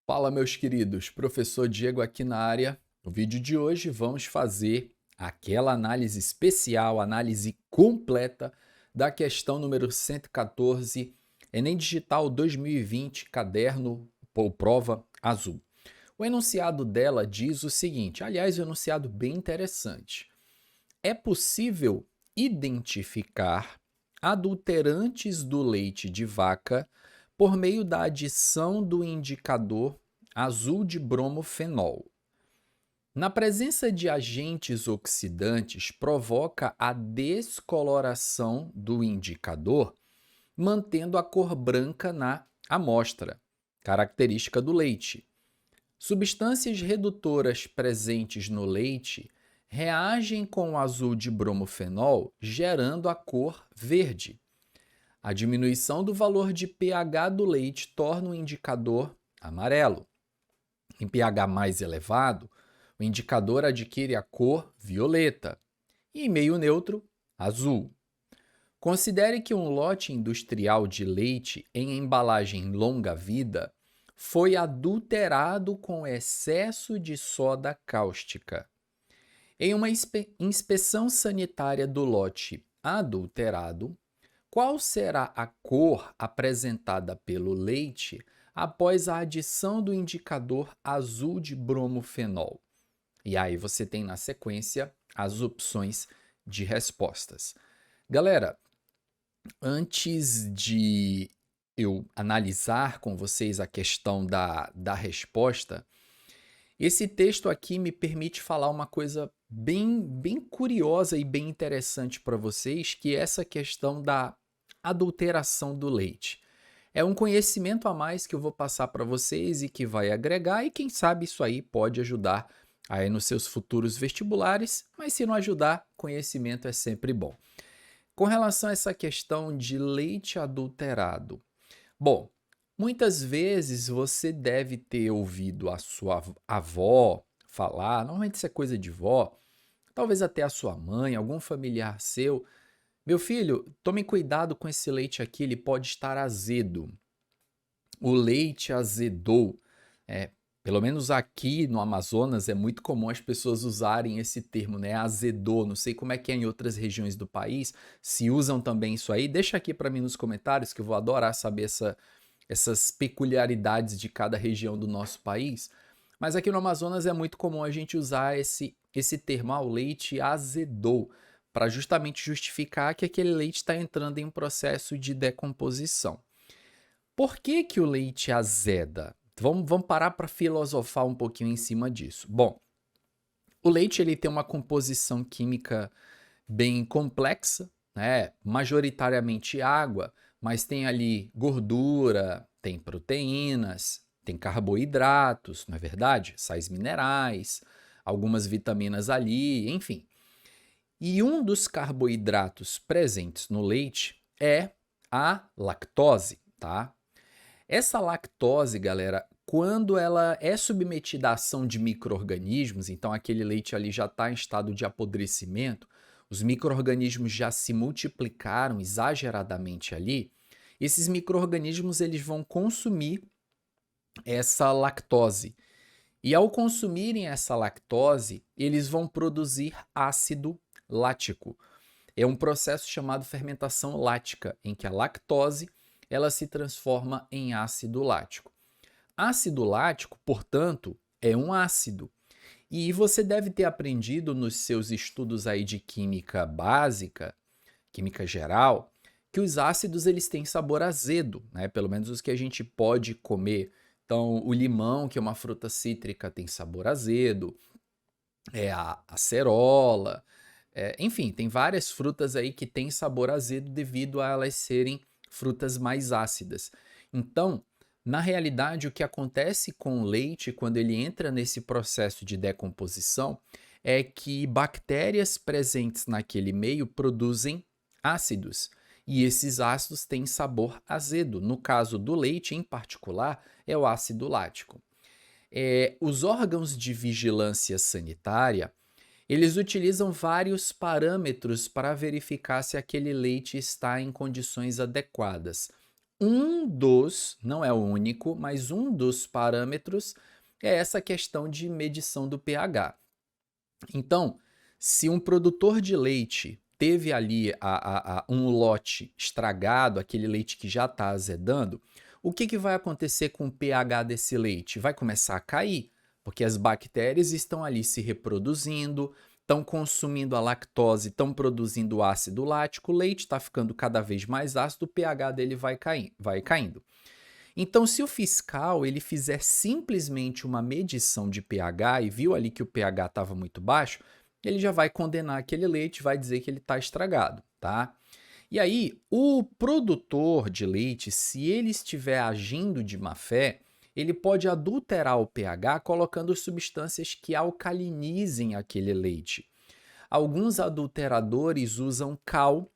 Fala, meus queridos, professor Diego aqui na área. No vídeo de hoje vamos fazer aquela análise especial, análise completa da questão número 114, Enem Digital 2020, caderno ou prova azul. O enunciado dela diz o seguinte, aliás, um enunciado bem interessante. É possível identificar adulterantes do leite de vaca por meio da adição do indicador azul de bromofenol. Na presença de agentes oxidantes, provoca a descoloração do indicador, mantendo a cor branca na amostra, característica do leite. Substâncias redutoras presentes no leite reagem com o azul de bromofenol, gerando a cor verde. A diminuição do valor de pH do leite torna o indicador amarelo. Em pH mais elevado, o indicador adquire a cor violeta e em meio neutro, azul. Considere que um lote industrial de leite em embalagem longa-vida foi adulterado com excesso de soda cáustica. Em uma inspeção sanitária do lote adulterado, qual será a cor apresentada pelo leite após a adição do indicador azul de bromofenol? E aí você tem na sequência as opções de respostas. Galera, antes de eu analisar com vocês a questão da resposta, esse texto aqui me permite falar uma coisa bem curiosa e bem interessante para vocês, que é essa questão da adulteração do leite. É um conhecimento a mais que eu vou passar para vocês e que vai agregar, e quem sabe isso aí pode ajudar aí nos seus futuros vestibulares, mas se não ajudar, conhecimento é sempre bom. Com relação a essa questão de leite adulterado, bom, muitas vezes você deve ter ouvido a sua avó falar, normalmente isso é coisa de vó, talvez até a sua mãe, algum familiar seu, meu filho, tome cuidado com esse leite aqui, ele pode estar azedo. O leite azedou. Pelo menos aqui no Amazonas é muito comum as pessoas usarem esse termo, né? Azedou. Não sei como é que é em outras regiões do país, se usam também isso aí. Deixa aqui para mim nos comentários que eu vou adorar saber essas peculiaridades de cada região do nosso país. Mas aqui no Amazonas é muito comum a gente usar esse termo, o leite azedou, para justamente justificar que aquele leite está entrando em um processo de decomposição. Por que que o leite azeda? Vamos parar para filosofar um pouquinho em cima disso. Bom, o leite ele tem uma composição química bem complexa, né? Majoritariamente água, mas tem ali gordura, tem proteínas, tem carboidratos, não é verdade? Sais minerais, algumas vitaminas ali, enfim. E um dos carboidratos presentes no leite é a lactose, tá? Essa lactose, galera, quando ela é submetida à ação de micro-organismos, então aquele leite ali já está em estado de apodrecimento, os micro-organismos já se multiplicaram exageradamente ali, esses micro-organismos eles vão consumir essa lactose. E ao consumirem essa lactose, eles vão produzir ácido lático. É um processo chamado fermentação lática, em que a lactose ela se transforma em ácido lático. Ácido lático, portanto, é um ácido. E você deve ter aprendido nos seus estudos aí de química básica, química geral, que os ácidos eles têm sabor azedo, né? Pelo menos os que a gente pode comer. Então, o limão, que é uma fruta cítrica, tem sabor azedo, a acerola, enfim, tem várias frutas aí que têm sabor azedo devido a elas serem frutas mais ácidas. Então, na realidade, o que acontece com o leite quando ele entra nesse processo de decomposição é que bactérias presentes naquele meio produzem ácidos. E esses ácidos têm sabor azedo. No caso do leite, em particular, é o ácido lático. Os órgãos de vigilância sanitária eles utilizam vários parâmetros para verificar se aquele leite está em condições adequadas. não é o único, mas um dos parâmetros é essa questão de medição do pH. Então, se um produtor de leite teve ali um lote estragado, aquele leite que já está azedando, o que vai acontecer com o pH desse leite? Vai começar a cair, porque as bactérias estão ali se reproduzindo, estão consumindo a lactose, estão produzindo ácido lático, o leite está ficando cada vez mais ácido, o pH dele vai caindo. Então, se o fiscal ele fizer simplesmente uma medição de pH e viu ali que o pH estava muito baixo, ele já vai condenar aquele leite, vai dizer que ele está estragado, tá? E aí, o produtor de leite, se ele estiver agindo de má fé, ele pode adulterar o pH colocando substâncias que alcalinizem aquele leite. Alguns adulteradores usam cal,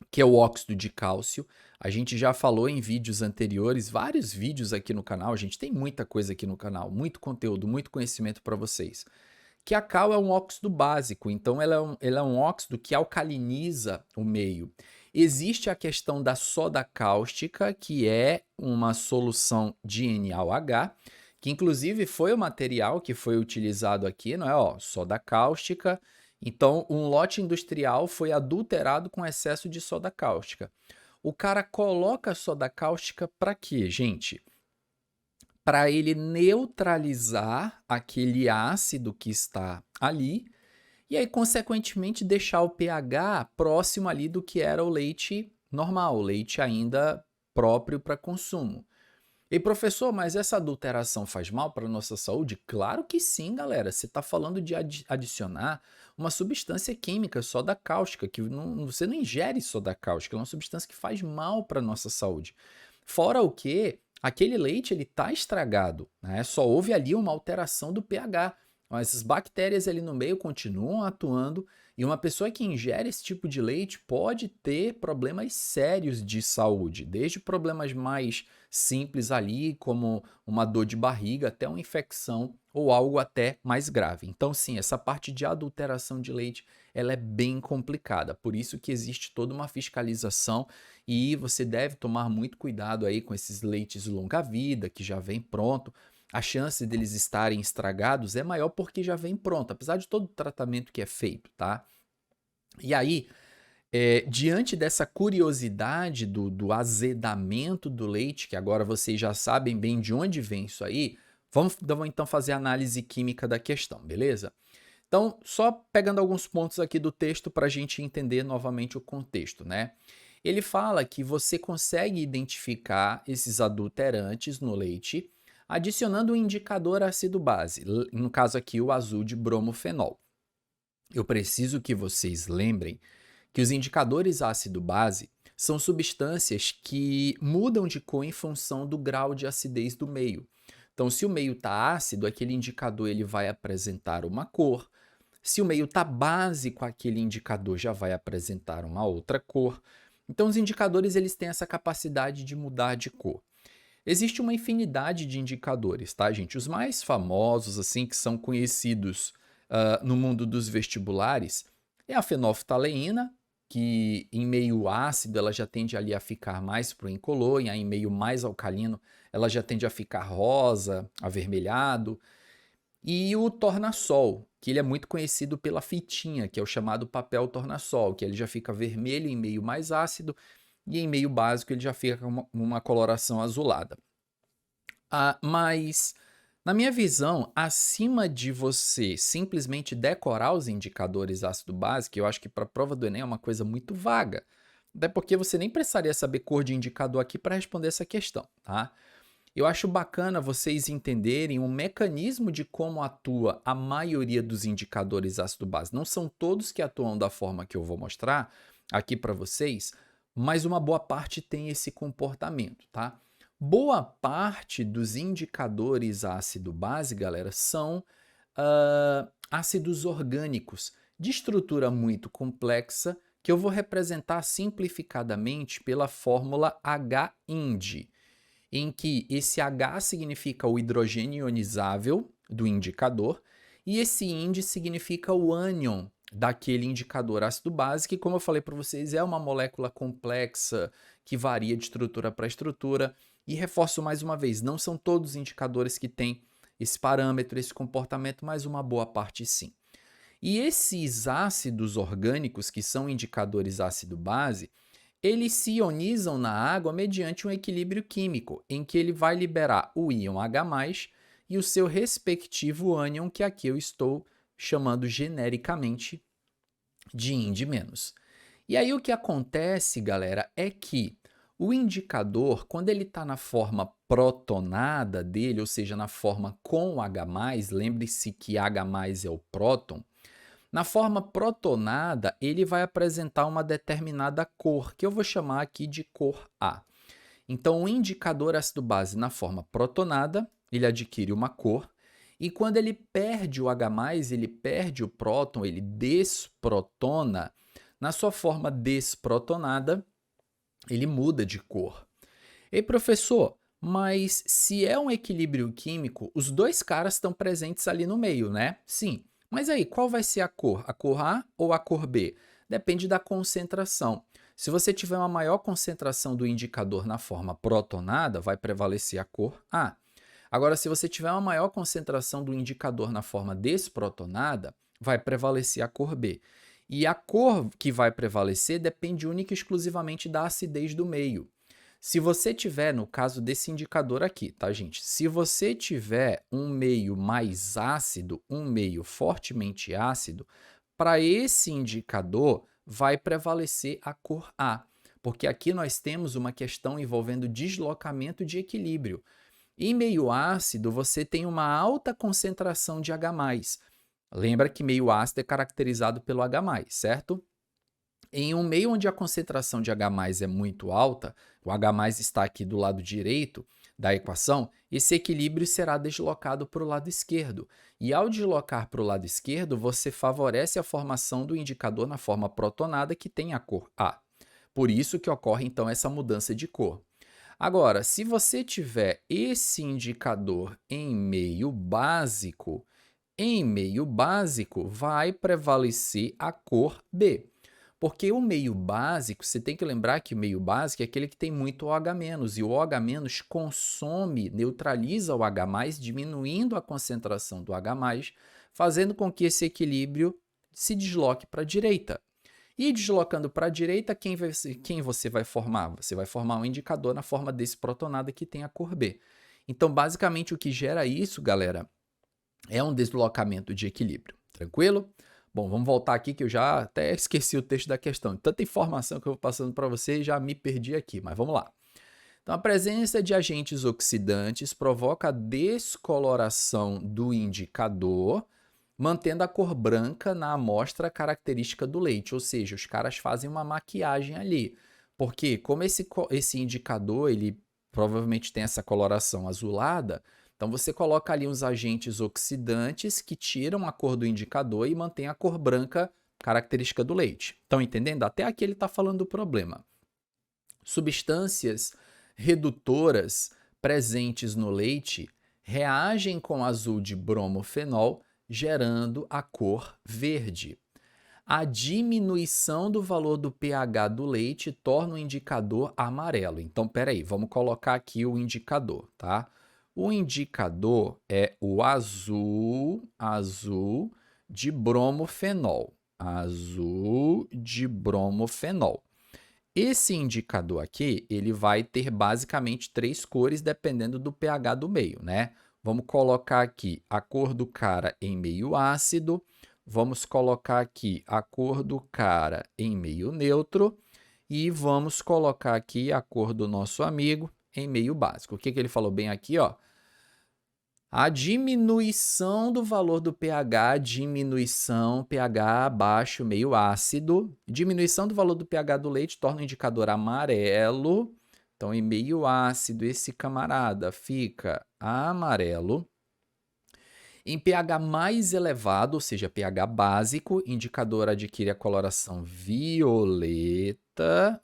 que é o óxido de cálcio. A gente já falou em vídeos anteriores, vários vídeos aqui no canal, a gente tem muita coisa aqui no canal, muito conteúdo, muito conhecimento para vocês. Que a cal é um óxido básico, então ela é um óxido que alcaliniza o meio. Existe a questão da soda cáustica, que é uma solução de NaOH, que inclusive foi o material que foi utilizado aqui, não é? Ó, soda cáustica. Então, um lote industrial foi adulterado com excesso de soda cáustica. O cara coloca a soda cáustica para quê, gente? Para ele neutralizar aquele ácido que está ali e aí, consequentemente, deixar o pH próximo ali do que era o leite normal, o leite ainda próprio para consumo. E professor, mas essa adulteração faz mal para a nossa saúde? Claro que sim, galera. Você está falando de adicionar uma substância química, soda cáustica, que você não ingere soda cáustica, é uma substância que faz mal para a nossa saúde. Fora o que, aquele leite ele está estragado, né? Só houve ali uma alteração do pH. Mas as bactérias ali no meio continuam atuando e uma pessoa que ingere esse tipo de leite pode ter problemas sérios de saúde, desde problemas mais simples ali, como uma dor de barriga, até uma infecção ou algo até mais grave. Então, sim, essa parte de adulteração de leite, ela é bem complicada. Por isso que existe toda uma fiscalização e você deve tomar muito cuidado aí com esses leites longa-vida, que já vem pronto. A chance deles estarem estragados é maior porque já vem pronto, apesar de todo o tratamento que é feito, tá? E aí, diante dessa curiosidade do azedamento do leite, que agora vocês já sabem bem de onde vem isso aí, vamos então fazer a análise química da questão, beleza? Então, só pegando alguns pontos aqui do texto para a gente entender novamente o contexto, né? Ele fala que você consegue identificar esses adulterantes no leite adicionando um indicador ácido-base, no caso aqui o azul de bromofenol. Eu preciso que vocês lembrem que os indicadores ácido-base são substâncias que mudam de cor em função do grau de acidez do meio. Então, se o meio está ácido, aquele indicador ele vai apresentar uma cor. Se o meio está básico, aquele indicador já vai apresentar uma outra cor. Então, os indicadores eles têm essa capacidade de mudar de cor. Existe uma infinidade de indicadores, tá, gente? Os mais famosos, assim, que são conhecidos no mundo dos vestibulares, é a fenolftaleína, que em meio ácido ela já tende ali a ficar mais pro incolor, e aí em meio mais alcalino ela já tende a ficar rosa, avermelhado. E o tornassol, que ele é muito conhecido pela fitinha, que é o chamado papel tornassol, que ele já fica vermelho em meio mais ácido, e em meio básico ele já fica com uma coloração azulada. Mas, na minha visão, acima de você simplesmente decorar os indicadores ácido-base, que eu acho que para a prova do Enem é uma coisa muito vaga, até porque você nem precisaria saber cor de indicador aqui para responder essa questão, tá? Eu acho bacana vocês entenderem o mecanismo de como atua a maioria dos indicadores ácido-base. Não são todos que atuam da forma que eu vou mostrar aqui para vocês, mas uma boa parte tem esse comportamento, tá? Boa parte dos indicadores ácido-base, galera, são ácidos orgânicos de estrutura muito complexa que eu vou representar simplificadamente pela fórmula HIND, em que esse H significa o hidrogênio ionizável do indicador e esse IND significa o ânion daquele indicador ácido-base, que, como eu falei para vocês, é uma molécula complexa que varia de estrutura para estrutura. E reforço mais uma vez, não são todos os indicadores que têm esse parâmetro, esse comportamento, mas uma boa parte sim. E esses ácidos orgânicos, que são indicadores ácido-base, eles se ionizam na água mediante um equilíbrio químico, em que ele vai liberar o íon H+, e o seu respectivo ânion, que aqui eu estou chamando genericamente de Ind-. E aí o que acontece, galera, é que o indicador, quando ele está na forma protonada dele, ou seja, na forma com H+, lembre-se que H+ é o próton, na forma protonada, ele vai apresentar uma determinada cor, que eu vou chamar aqui de cor A. Então, o indicador ácido-base na forma protonada, ele adquire uma cor, e quando ele perde o H+, ele perde o próton, ele desprotona, na sua forma desprotonada, ele muda de cor. Ei, professor, mas se é um equilíbrio químico, os dois caras estão presentes ali no meio, né? Sim. Mas aí, qual vai ser a cor? A cor A ou a cor B? Depende da concentração. Se você tiver uma maior concentração do indicador na forma protonada, vai prevalecer a cor A. Agora, se você tiver uma maior concentração do indicador na forma desprotonada, vai prevalecer a cor B. E a cor que vai prevalecer depende única e exclusivamente da acidez do meio. Se você tiver, no caso desse indicador aqui, tá, gente? Se você tiver um meio mais ácido, um meio fortemente ácido, para esse indicador vai prevalecer a cor A, porque aqui nós temos uma questão envolvendo deslocamento de equilíbrio. Em meio ácido, você tem uma alta concentração de H+. Lembra que meio ácido é caracterizado pelo H+, certo? Em um meio onde a concentração de H+ é muito alta, o H+ está aqui do lado direito da equação, esse equilíbrio será deslocado para o lado esquerdo. E ao deslocar para o lado esquerdo, você favorece a formação do indicador na forma protonada que tem a cor A. Por isso que ocorre então essa mudança de cor. Agora, se você tiver esse indicador em meio básico vai prevalecer a cor B. Porque o meio básico, você tem que lembrar que o meio básico é aquele que tem muito OH-, e o OH- consome, neutraliza o H+, diminuindo a concentração do H+, fazendo com que esse equilíbrio se desloque para a direita. E deslocando para a direita, quem você vai formar? Você vai formar um indicador na forma desprotonada que tem a cor B. Então, basicamente, o que gera isso, galera, é um deslocamento de equilíbrio. Tranquilo? Bom, vamos voltar aqui que eu já até esqueci o texto da questão. Tanta informação que eu vou passando para vocês, já me perdi aqui, mas vamos lá. Então, a presença de agentes oxidantes provoca a descoloração do indicador, mantendo a cor branca na amostra característica do leite, ou seja, os caras fazem uma maquiagem ali. Porque como esse indicador, ele provavelmente tem essa coloração azulada, então você coloca ali uns agentes oxidantes que tiram a cor do indicador e mantém a cor branca característica do leite. Estão entendendo? Até aqui ele está falando do problema. Substâncias redutoras presentes no leite reagem com azul de bromofenol, gerando a cor verde. A diminuição do valor do pH do leite torna o indicador amarelo. Então, peraí, vamos colocar aqui o indicador, tá? O indicador é o azul de bromofenol. Azul de bromofenol. Esse indicador aqui, ele vai ter basicamente 3 cores dependendo do pH do meio, né? Vamos colocar aqui a cor do cara em meio ácido, vamos colocar aqui a cor do cara em meio neutro e vamos colocar aqui a cor do nosso amigo em meio básico. O que ele falou bem aqui, ó? A diminuição do valor do pH, diminuição, pH abaixo, meio ácido. Diminuição do valor do pH do leite torna o indicador amarelo. Então, em meio ácido, esse camarada fica amarelo. Em pH mais elevado, ou seja, pH básico, indicador adquire a coloração violeta.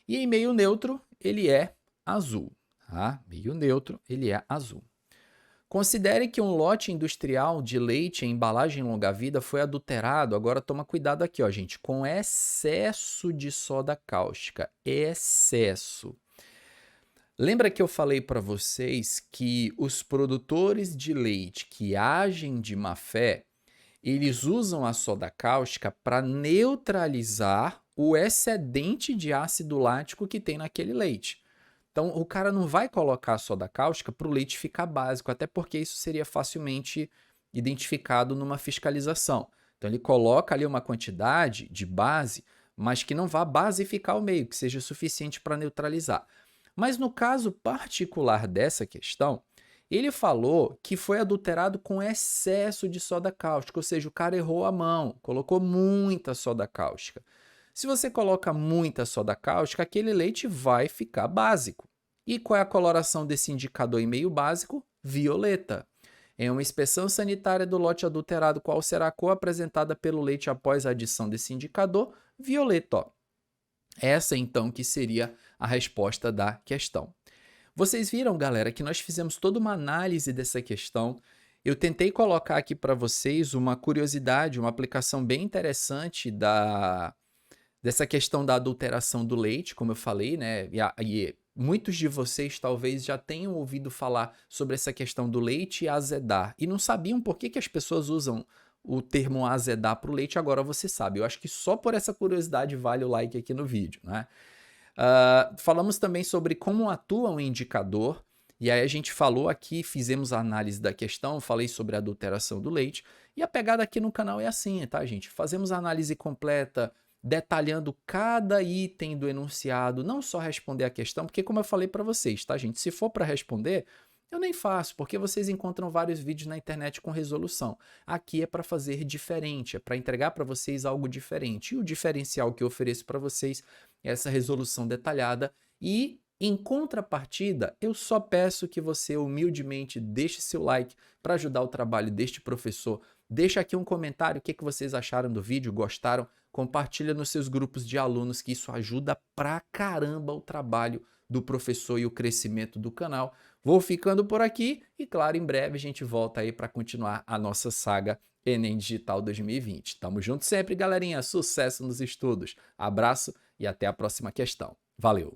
E em meio neutro, ele é azul. Tá? Meio neutro, ele é azul. Considere que um lote industrial de leite em embalagem longa-vida foi adulterado. Agora toma cuidado aqui, ó, gente, com excesso de soda cáustica. Excesso. Lembra que eu falei para vocês que os produtores de leite que agem de má fé, eles usam a soda cáustica para neutralizar o excedente de ácido lático que tem naquele leite. Então, o cara não vai colocar a soda cáustica para o leite ficar básico, até porque isso seria facilmente identificado numa fiscalização. Então, ele coloca ali uma quantidade de base, mas que não vá basificar o meio, que seja suficiente para neutralizar. Mas no caso particular dessa questão, ele falou que foi adulterado com excesso de soda cáustica, ou seja, o cara errou a mão, colocou muita soda cáustica. Se você coloca muita soda cáustica, aquele leite vai ficar básico. E qual é a coloração desse indicador em meio básico? Violeta. Em uma inspeção sanitária do lote adulterado, qual será a cor apresentada pelo leite após a adição desse indicador? Violeta. Ó. Essa, então, que seria a resposta da questão. Vocês viram, galera, que nós fizemos toda uma análise dessa questão. Eu tentei colocar aqui para vocês uma curiosidade, uma aplicação bem interessante dessa questão da adulteração do leite, como eu falei, né? E muitos de vocês talvez já tenham ouvido falar sobre essa questão do leite azedar e não sabiam por que as pessoas usam o termo azedar para o leite, agora você sabe. Eu acho que só por essa curiosidade vale o like aqui no vídeo, né? Falamos também sobre como atua um indicador, e aí a gente falou aqui, fizemos a análise da questão, falei sobre a adulteração do leite, e a pegada aqui no canal é assim, tá, gente? Fazemos a análise completa, detalhando cada item do enunciado, não só responder a questão, porque como eu falei para vocês, tá, gente? Se for para responder, eu nem faço, porque vocês encontram vários vídeos na internet com resolução. Aqui é para fazer diferente, é para entregar para vocês algo diferente. E o diferencial que eu ofereço para vocês é essa resolução detalhada e, em contrapartida, eu só peço que você humildemente deixe seu like para ajudar o trabalho deste professor. Deixa aqui um comentário, o que vocês acharam do vídeo, gostaram? Compartilha nos seus grupos de alunos, que isso ajuda pra caramba o trabalho do professor e o crescimento do canal. Vou ficando por aqui e, claro, em breve a gente volta aí para continuar a nossa saga Enem Digital 2020. Tamo junto sempre, galerinha. Sucesso nos estudos. Abraço e até a próxima questão. Valeu!